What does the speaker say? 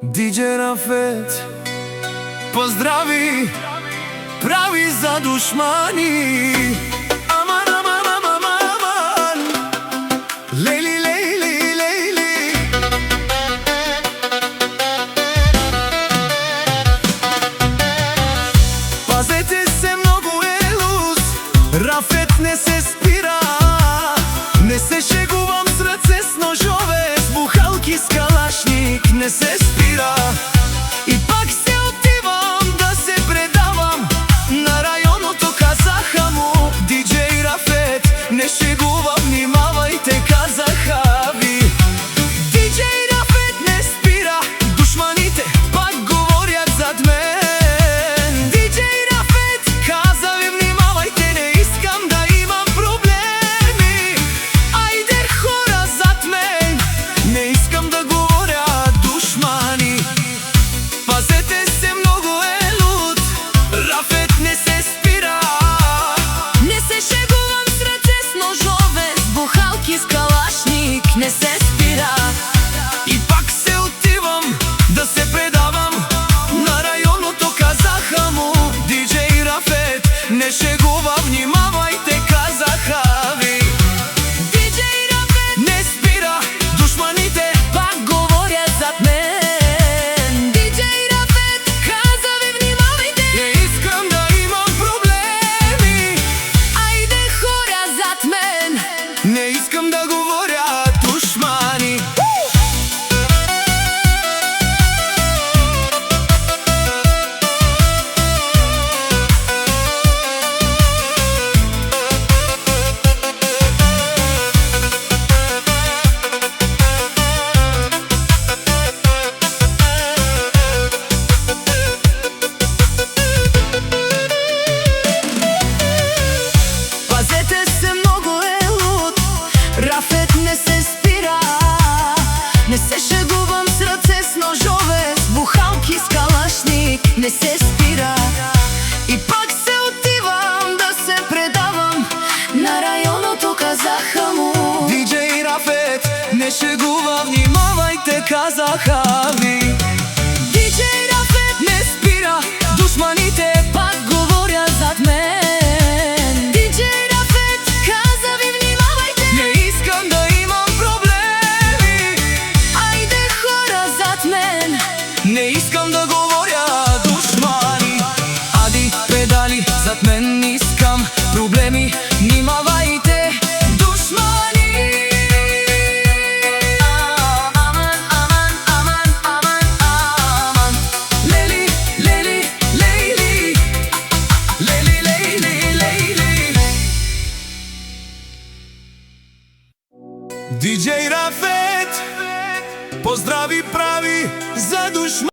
Диџеј Рафет поздрави, прави за душмани. Аман, аман, аман, аман, лейли, лейли, лейли. Пазете се, многу е луз, Рафет не се спира. Не се шегувам с раце с ножове, с бухалки с калашник не се спира. И пак се отивам да се предавам, на рајоното казаха му Диџеј Рафет не шегува, внимавајте, казаха ви. Диџеј Рафет не спира, душманите пак говорят зад мен. Диџеј Рафет каза ви, внимавајте, не искам да имам проблеми. Ајде хора зад мен, не искам да говоря душмани. Пазете се, многу е луд, Рафет не се спира. Не се шегувам с раце с ножове, с бухалки с калашник не се спира. И пак се отивам да се предавам, на рајоното казаха му Диџеј Рафет не шегува, внимавајте, казаха ви. Диџеј Рафет не спира, душманите пак говорят зад мен. Диџеј Рафет каза ви, внимавајте, не искам да имам проблеми. Ајде хора зад мен, не искам да говоря душмани. Пазете се, многу е луд, Рафет не се спира. Не се шегувам с раце с ножове, с бухалки с калашник не се спира. И пак се отивам да се предавам, на рајоното казаха му Диџеј Рафет не шегува, внимавајте, казаха ви. Диџеј Рафет не спира, душманите пак говорят зад мен. Диџеј Рафет каза ви, внимавајте, не искам да имам проблеми. Ајде хора зад мен, не искам да говоря душмани. Ади педали зад мен, искам проблеми, внимавајте, душмани. Аман, аман, аман, аман, аман, лели, лели, лейли, лели, лейли, лейли. Диџеј Рафет поздрави, прави за душмани.